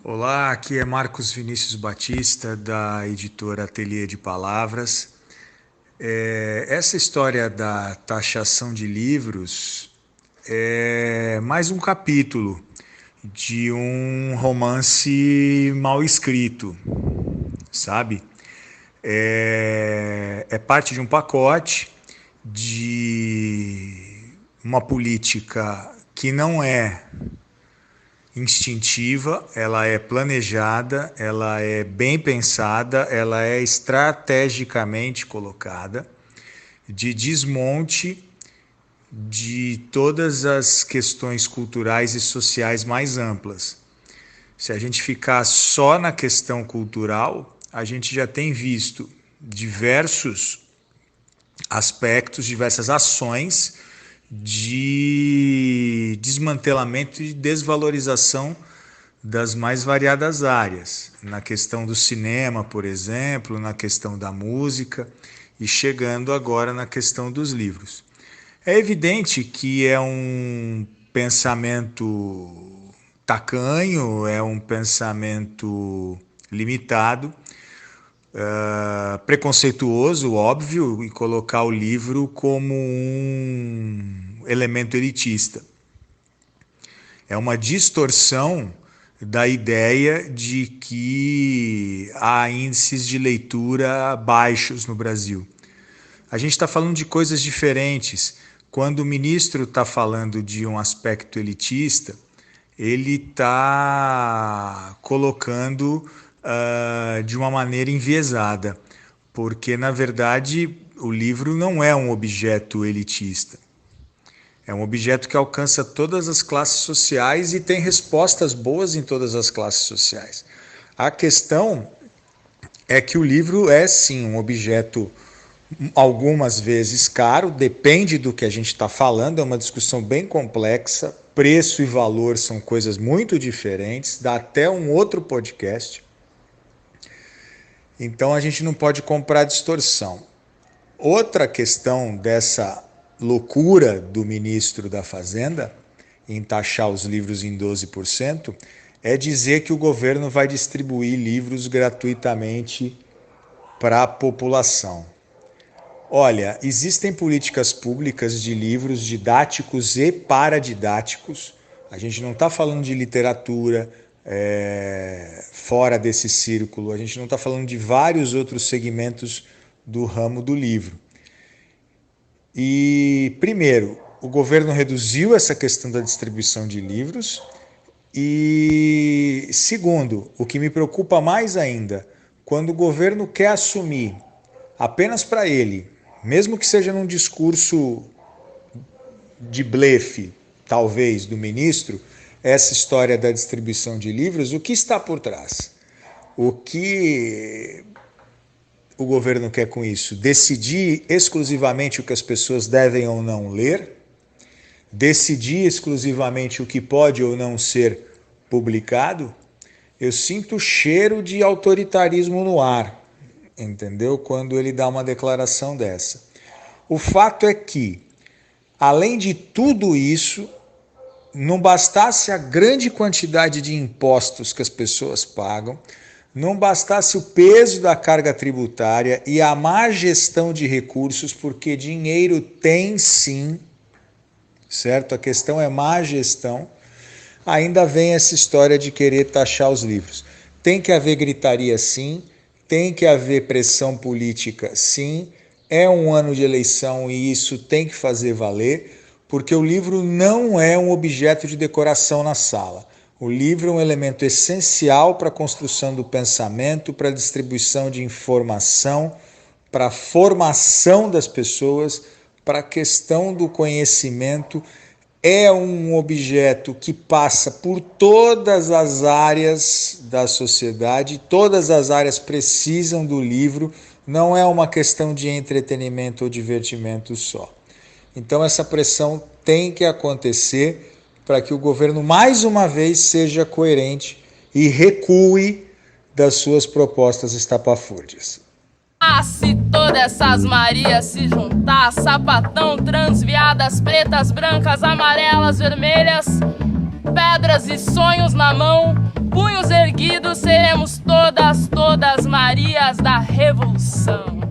Olá, aqui é Marcos Vinícius Batista, da editora Ateliê de Palavras. Essa história da taxação de livros é mais um capítulo de um romance mal escrito, sabe? É parte de um pacote de uma política que não é instintiva, ela é planejada, ela é bem pensada, ela é estrategicamente colocada, de desmonte de todas as questões culturais e sociais mais amplas. Se a gente ficar só na questão cultural, a gente já tem visto diversos aspectos, diversas ações de desmantelamento e desvalorização das mais variadas áreas, na questão do cinema, por exemplo, na questão da música e chegando agora na questão dos livros. É evidente que é um pensamento tacanho, é um pensamento limitado, preconceituoso, óbvio, e colocar o livro como um elemento elitista. É uma distorção da ideia de que há índices de leitura baixos no Brasil. A gente está falando de coisas diferentes. Quando o ministro está falando de um aspecto elitista, ele está colocando de uma maneira enviesada, porque, na verdade, o livro não é um objeto elitista. É um objeto que alcança todas as classes sociais e tem respostas boas em todas as classes sociais. A questão é que o livro é, sim, um objeto algumas vezes caro, depende do que a gente está falando, é uma discussão bem complexa, preço e valor são coisas muito diferentes, dá até um outro podcast. Então a gente não pode comprar distorção. Outra questão dessa loucura do ministro da Fazenda em taxar os livros em 12% é dizer que o governo vai distribuir livros gratuitamente para a população. Olha, existem políticas públicas de livros didáticos e paradidáticos. A gente não está falando de literatura fora desse círculo, a gente não está falando de vários outros segmentos do ramo do livro. E, primeiro, o governo reduziu essa questão da distribuição de livros e, segundo, o que me preocupa mais ainda, quando o governo quer assumir apenas para ele, mesmo que seja num discurso de blefe, talvez, do ministro, essa história da distribuição de livros, o que está por trás? O que o governo quer com isso? Decidir exclusivamente o que as pessoas devem ou não ler? Decidir exclusivamente o que pode ou não ser publicado? Eu sinto cheiro de autoritarismo no ar, entendeu? Quando ele dá uma declaração dessa. O fato é que, além de tudo isso, não bastasse a grande quantidade de impostos que as pessoas pagam, não bastasse o peso da carga tributária e a má gestão de recursos, porque dinheiro tem sim, certo? A questão é má gestão. Ainda vem essa história de querer taxar os livros. Tem que haver gritaria sim, tem que haver pressão política sim, é um ano de eleição e isso tem que fazer valer, porque o livro não é um objeto de decoração na sala. O livro é um elemento essencial para a construção do pensamento, para a distribuição de informação, para a formação das pessoas, para a questão do conhecimento. É um objeto que passa por todas as áreas da sociedade, todas as áreas precisam do livro, não é uma questão de entretenimento ou divertimento só. Então essa pressão tem que acontecer para que o governo mais uma vez seja coerente e recue das suas propostas estapafúrdias. Se todas essas Marias se juntar, sapatão, transviadas, pretas, brancas, amarelas, vermelhas, pedras e sonhos na mão, punhos erguidos erguidos seremos todas Marias da Revolução.